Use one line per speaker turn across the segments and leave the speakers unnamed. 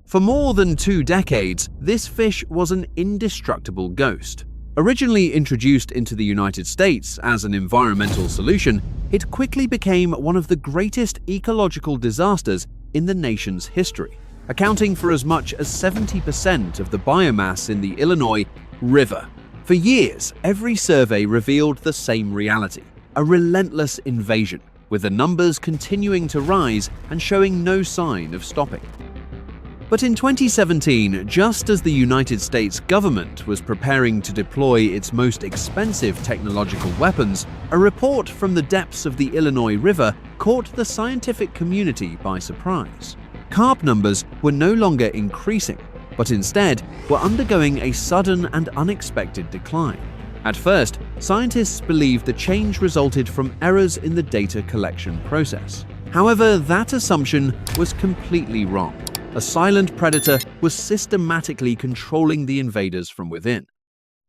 For more than 2 decades, this fish was an indestructible ghost. Originally introduced into the United States as an environmental solution, it quickly became one of the greatest ecological disasters in the nation's history, accounting for as much as 70% of the biomass in the Illinois River. For years, every survey revealed the same reality: a relentless invasion, with the numbers continuing to rise and showing no sign of stopping. But in 2017, just as the United States government was preparing to deploy its most expensive technological weapons, a report from the depths of the Illinois River caught the scientific community by surprise. Carp numbers were no longer increasing, but instead were undergoing a sudden and unexpected decline. At first, scientists believed the change resulted from errors in the data collection process. However, that assumption was completely wrong. A silent predator was systematically controlling the invaders from within.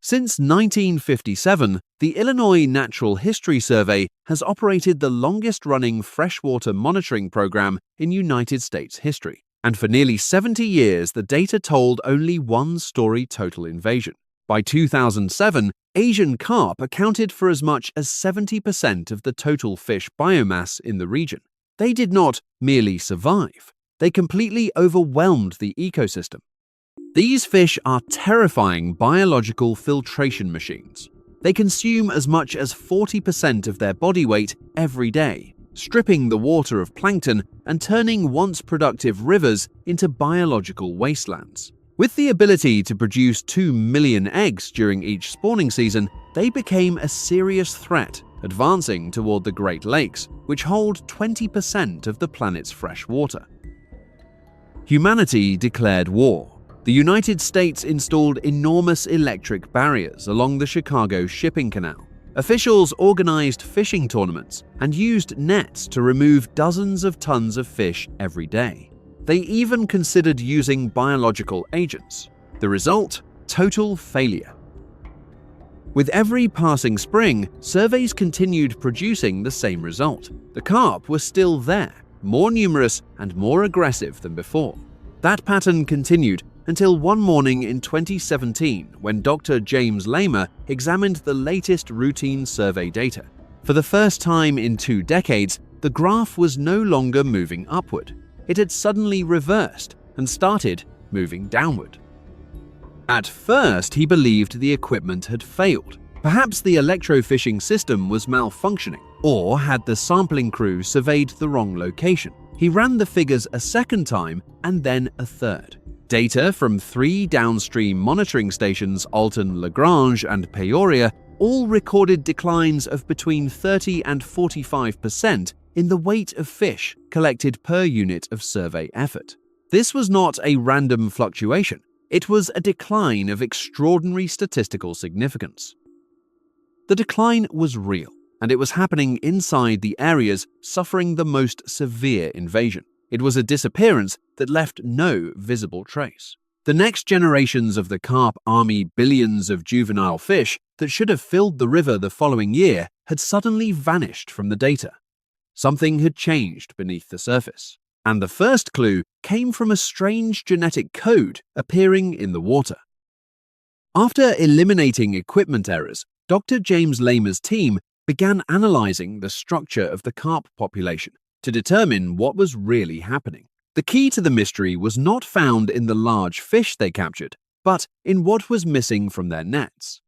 Since 1957, the Illinois Natural History Survey has operated the longest-running freshwater monitoring program in United States history, and for nearly 70 years the data told only one story: total invasion. By 2007, Asian carp accounted for as much as 70% of the total fish biomass in the region. They did not merely survive. They completely overwhelmed the ecosystem. These fish are terrifying biological filtration machines. They consume as much as 40% of their body weight every day, stripping the water of plankton and turning once productive rivers into biological wastelands. With the ability to produce 2 million eggs during each spawning season, they became a serious threat, advancing toward the Great Lakes, which hold 20% of the planet's fresh water. Humanity declared war. The United States installed enormous electric barriers along the Chicago shipping canal. Officials organized fishing tournaments and used nets to remove dozens of tons of fish every day. They even considered using biological agents. The result? Total failure. With every passing spring, surveys continued producing the same result. The carp were still there, more numerous and more aggressive than before. That pattern continued until one morning in 2017 when Dr. James Lehmer examined the latest routine survey data. For the first time in 2 decades, the graph was no longer moving upward. It had suddenly reversed and started moving downward. At first, he believed the equipment had failed. Perhaps the electrofishing system was malfunctioning, or had the sampling crew surveyed the wrong location. He ran the figures a second time and then a third. Data from 3 downstream monitoring stations, Alton, Lagrange, and Peoria, all recorded declines of between 30 and 45% in the weight of fish collected per unit of survey effort. This was not a random fluctuation. It was a decline of extraordinary statistical significance. The decline was real, and it was happening inside the areas suffering the most severe invasion. It was a disappearance that left no visible trace. The next generations of the carp army, billions of juvenile fish that should have filled the river the following year, had suddenly vanished from the data. Something had changed beneath the surface, and the first clue came from a strange genetic code appearing in the water. After eliminating equipment errors, Dr. James Lehmer's team began analyzing the structure of the carp population to determine what was really happening. The key to the mystery was not found in the large fish they captured, but in what was missing from their nets.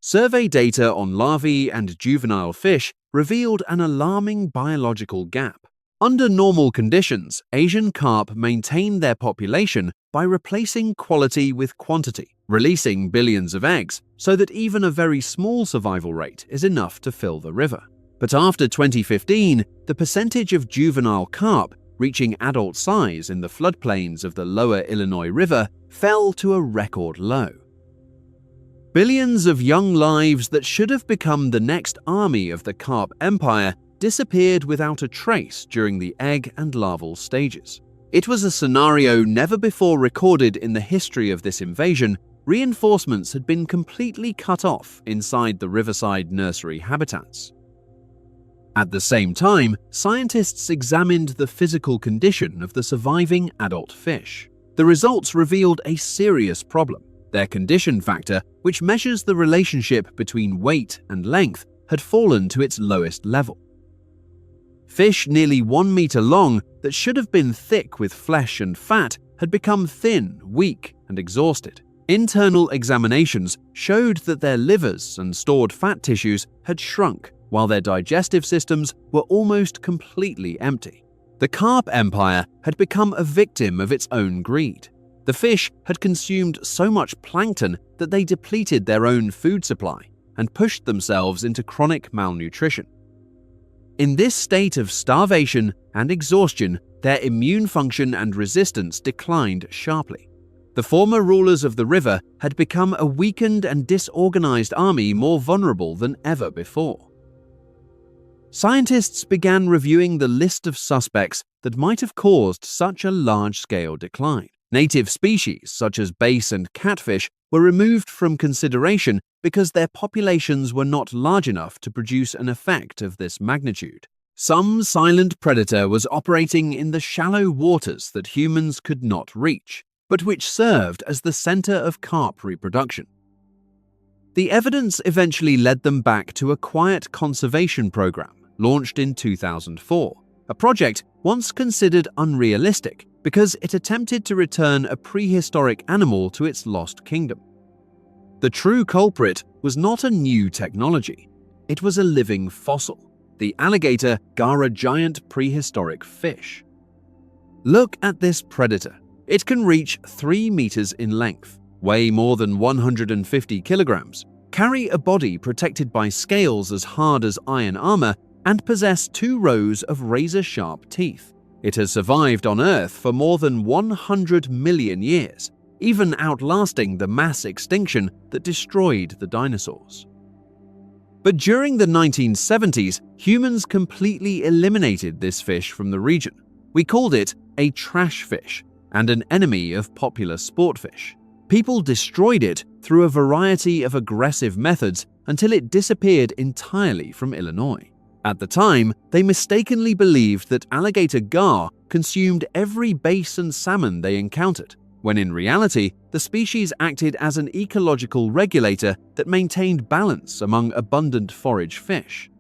Survey data on larvae and juvenile fish revealed an alarming biological gap. Under normal conditions, Asian carp maintain their population by replacing quality with quantity, releasing billions of eggs so that even a very small survival rate is enough to fill the river. But after 2015, the percentage of juvenile carp reaching adult size in the floodplains of the lower Illinois River fell to a record low. Billions of young lives that should have become the next army of the carp empire disappeared without a trace during the egg and larval stages. It was a scenario never before recorded in the history of this invasion. Reinforcements had been completely cut off inside the riverside nursery habitats. At the same time, scientists examined the physical condition of the surviving adult fish. The results revealed a serious problem. Their condition factor, which measures the relationship between weight and length, had fallen to its lowest level. Fish nearly 1 meter long that should have been thick with flesh and fat had become thin, weak, and exhausted. Internal examinations showed that their livers and stored fat tissues had shrunk, while their digestive systems were almost completely empty. The carp empire had become a victim of its own greed. The fish had consumed so much plankton that they depleted their own food supply and pushed themselves into chronic malnutrition. In this state of starvation and exhaustion, their immune function and resistance declined sharply. The former rulers of the river had become a weakened and disorganized army more vulnerable than ever before. Scientists began reviewing the list of suspects that might have caused such a large-scale decline. Native species such as bass and catfish were removed from consideration because their populations were not large enough to produce an effect of this magnitude. Some silent predator was operating in the shallow waters that humans could not reach, but which served as the center of carp reproduction. The evidence eventually led them back to a quiet conservation program launched in 2004, a project once considered unrealistic because it attempted to return a prehistoric animal to its lost kingdom. The true culprit was not a new technology. It was a living fossil, the alligator gar, a giant prehistoric fish. Look at this predator. It can reach 3 meters in length, weigh more than 150 kilograms, carry a body protected by scales as hard as iron armor, and possess 2 rows of razor-sharp teeth. It has survived on Earth for more than 100 million years, even outlasting the mass extinction that destroyed the dinosaurs. But during the 1970s, humans completely eliminated this fish from the region. We called it a trash fish and an enemy of popular sport fish. People destroyed it through a variety of aggressive methods until it disappeared entirely from Illinois. At the time, they mistakenly believed that alligator gar consumed every bass and salmon they encountered, when in reality, the species acted as an ecological regulator that maintained balance among abundant forage fish.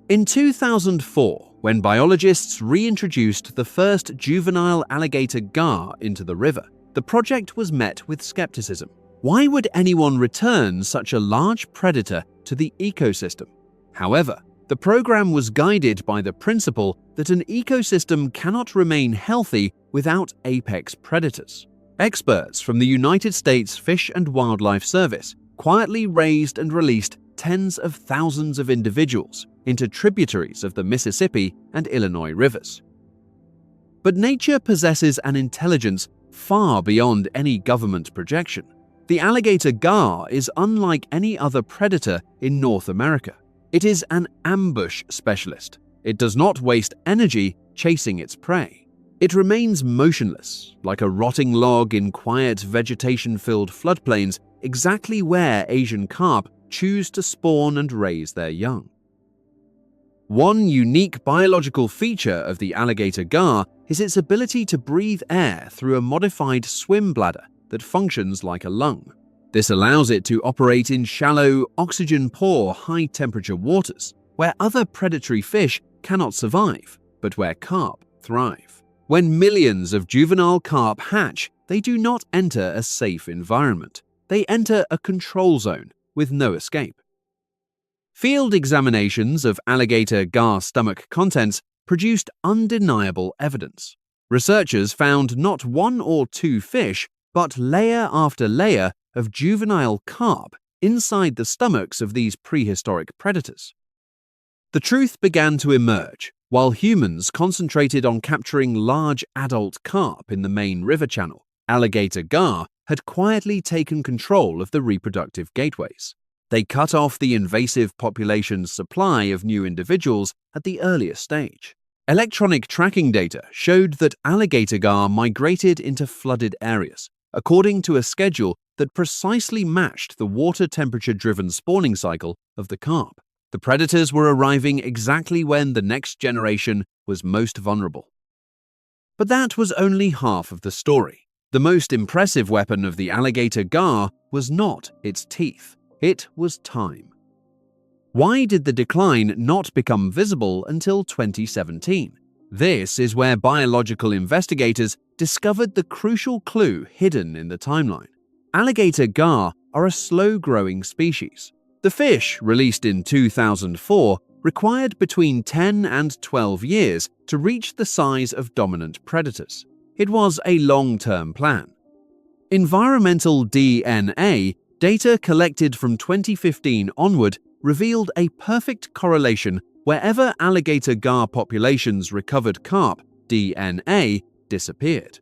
In 2004, when biologists reintroduced the first juvenile alligator gar into the river, the project was met with skepticism. Why would anyone return such a large predator to the ecosystem? However, the program was guided by the principle that an ecosystem cannot remain healthy without apex predators. Experts from the United States Fish and Wildlife Service quietly raised and released tens of thousands of individuals into tributaries of the Mississippi and Illinois rivers. But nature possesses an intelligence far beyond any government projection. The alligator gar is unlike any other predator in North America. It is an ambush specialist. It does not waste energy chasing its prey. It remains motionless, like a rotting log in quiet vegetation-filled floodplains, exactly where Asian carp choose to spawn and raise their young. One unique biological feature of the alligator gar is its ability to breathe air through a modified swim bladder that functions like a lung. This allows it to operate in shallow, oxygen-poor, high-temperature waters, where other predatory fish cannot survive, but where carp thrive. When millions of juvenile carp hatch, they do not enter a safe environment. They enter a control zone with no escape. Field examinations of alligator gar stomach contents produced undeniable evidence. Researchers found not 1 or 2 fish, but layer after layer of juvenile carp inside the stomachs of these prehistoric predators. The truth began to emerge while humans concentrated on capturing large adult carp in the main river channel. Alligator gar had quietly taken control of the reproductive gateways. They cut off the invasive population's supply of new individuals at the earliest stage. Electronic tracking data showed that alligator gar migrated into flooded areas, according to a schedule that precisely matched the water temperature-driven spawning cycle of the carp. The predators were arriving exactly when the next generation was most vulnerable. But that was only half of the story. The most impressive weapon of the alligator gar was not its teeth, it was time. Why did the decline not become visible until 2017? This is where biological investigators discovered the crucial clue hidden in the timeline. Alligator gar are a slow-growing species. The fish, released in 2004, required between 10 and 12 years to reach the size of dominant predators. It was a long-term plan. Environmental DNA data collected from 2015 onward revealed a perfect correlation wherever alligator gar populations recovered carp DNA disappeared.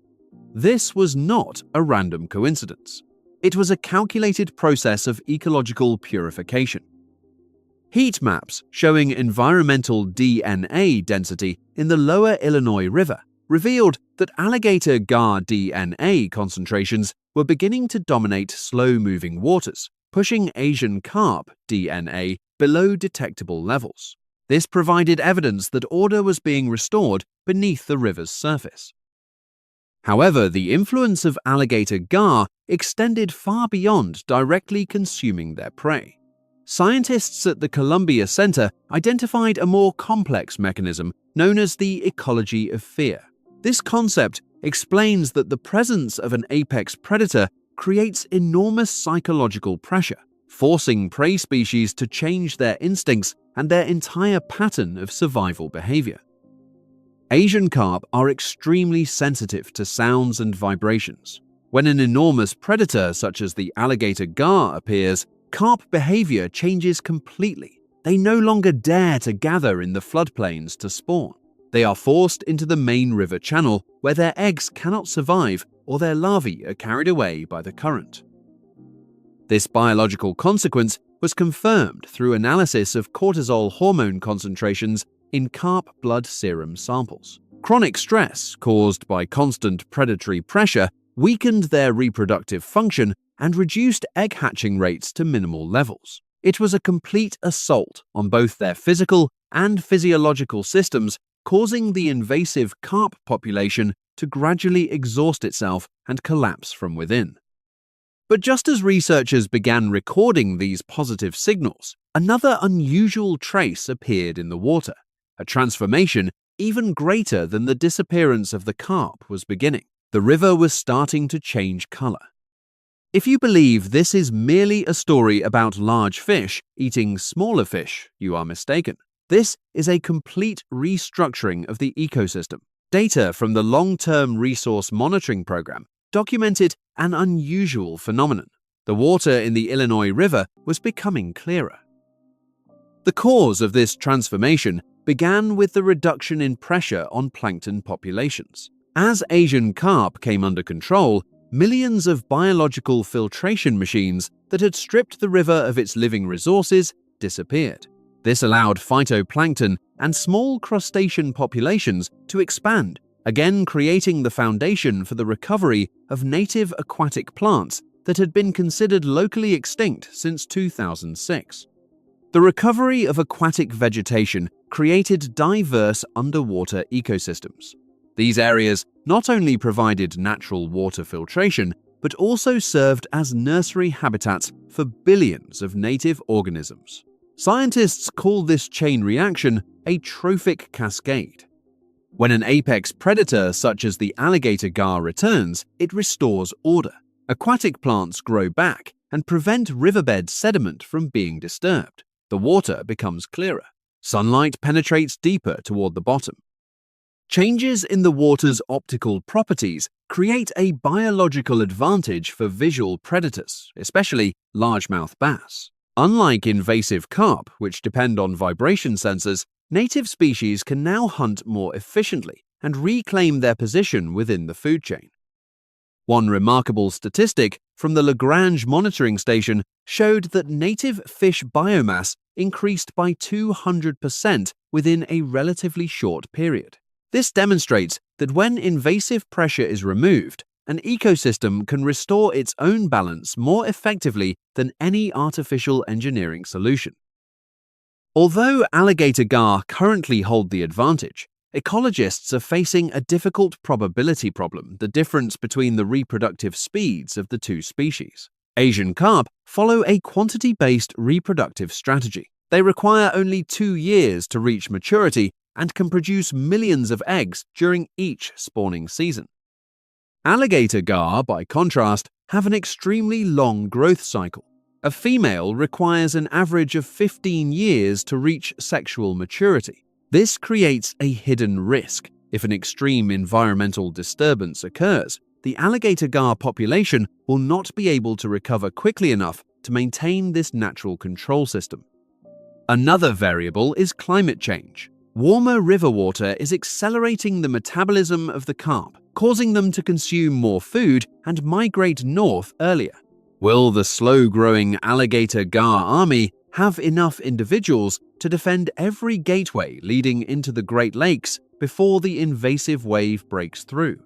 This was not a random coincidence. It was a calculated process of ecological purification. Heat maps showing environmental DNA density in the lower Illinois River revealed that alligator gar DNA concentrations were beginning to dominate slow-moving waters, pushing Asian carp DNA below detectable levels. This provided evidence that order was being restored beneath the river's surface. However, the influence of alligator gar extended far beyond directly consuming their prey. Scientists at the Columbia Center identified a more complex mechanism known as the ecology of fear. This concept explains that the presence of an apex predator creates enormous psychological pressure, forcing prey species to change their instincts and their entire pattern of survival behavior. Asian carp are extremely sensitive to sounds and vibrations. When an enormous predator such as the alligator gar appears, carp behavior changes completely. They no longer dare to gather in the floodplains to spawn. They are forced into the main river channel where their eggs cannot survive or their larvae are carried away by the current. This biological consequence was confirmed through analysis of cortisol hormone concentrations in carp blood serum samples. Chronic stress caused by constant predatory pressure weakened their reproductive function and reduced egg hatching rates to minimal levels. It was a complete assault on both their physical and physiological systems, causing the invasive carp population to gradually exhaust itself and collapse from within. But just as researchers began recording these positive signals, another unusual trace appeared in the water. A transformation even greater than the disappearance of the carp was beginning. The river was starting to change color. If you believe this is merely a story about large fish eating smaller fish, you are mistaken. This is a complete restructuring of the ecosystem. Data from the Long-Term Resource Monitoring Program documented an unusual phenomenon. The water in the Illinois River was becoming clearer. The cause of this transformation began with the reduction in pressure on plankton populations. As Asian carp came under control, millions of biological filtration machines that had stripped the river of its living resources disappeared. This allowed phytoplankton and small crustacean populations to expand, again creating the foundation for the recovery of native aquatic plants that had been considered locally extinct since 2006. The recovery of aquatic vegetation created diverse underwater ecosystems. These areas not only provided natural water filtration, but also served as nursery habitats for billions of native organisms. Scientists call this chain reaction a trophic cascade. When an apex predator such as the alligator gar returns, it restores order. Aquatic plants grow back and prevent riverbed sediment from being disturbed. The water becomes clearer. Sunlight penetrates deeper toward the bottom. Changes in the water's optical properties create a biological advantage for visual predators, especially largemouth bass. Unlike invasive carp, which depend on vibration sensors, native species can now hunt more efficiently and reclaim their position within the food chain. One remarkable statistic from the Lagrange monitoring station showed that native fish biomass increased by 200% within a relatively short period. This demonstrates that when invasive pressure is removed, an ecosystem can restore its own balance more effectively than any artificial engineering solution. Although alligator gar currently hold the advantage, ecologists are facing a difficult probability problem, the difference between the reproductive speeds of the two species. Asian carp follow a quantity-based reproductive strategy. They require only 2 years to reach maturity and can produce millions of eggs during each spawning season. Alligator gar, by contrast, have an extremely long growth cycle. A female requires an average of 15 years to reach sexual maturity. This creates a hidden risk. If an extreme environmental disturbance occurs, the alligator gar population will not be able to recover quickly enough to maintain this natural control system. Another variable is climate change. Warmer river water is accelerating the metabolism of the carp, causing them to consume more food and migrate north earlier. Will the slow-growing alligator gar army have enough individuals to defend every gateway leading into the Great Lakes before the invasive wave breaks through?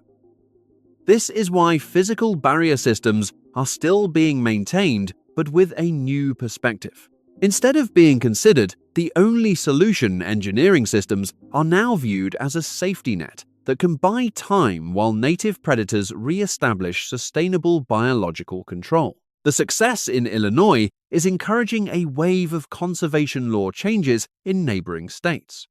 This is why physical barrier systems are still being maintained, but with a new perspective. Instead of being considered the only solution, engineering systems are now viewed as a safety net that can buy time while native predators re-establish sustainable biological control. The success in Illinois is encouraging a wave of conservation law changes in neighboring states.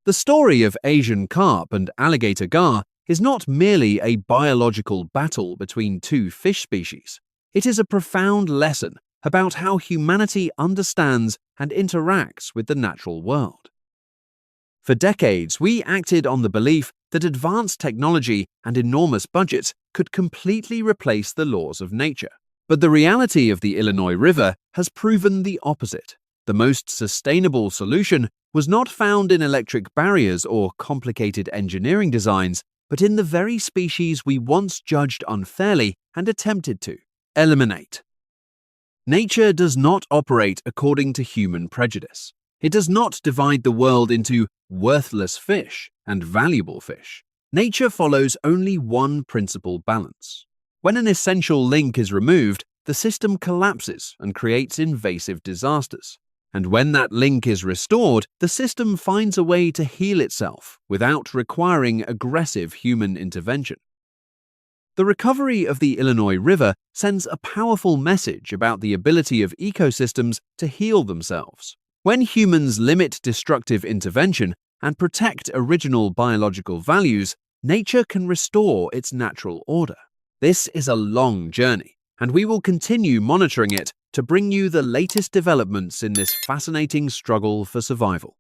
The story of Asian carp and alligator gar is not merely a biological battle between two fish species. It is a profound lesson about how humanity understands and interacts with the natural world. For decades, we acted on the belief that advanced technology and enormous budgets could completely replace the laws of nature. But the reality of the Illinois River has proven the opposite. The most sustainable solution was not found in electric barriers or complicated engineering designs, but in the very species we once judged unfairly and attempted to eliminate. Nature does not operate according to human prejudice. It does not divide the world into worthless fish and valuable fish. Nature follows only one principal balance. When an essential link is removed, the system collapses and creates invasive disasters. And when that link is restored, the system finds a way to heal itself without requiring aggressive human intervention. The recovery of the Illinois River sends a powerful message about the ability of ecosystems to heal themselves. When humans limit destructive intervention and protect original biological values, nature can restore its natural order. This is a long journey, and we will continue monitoring it to bring you the latest developments in this fascinating struggle for survival.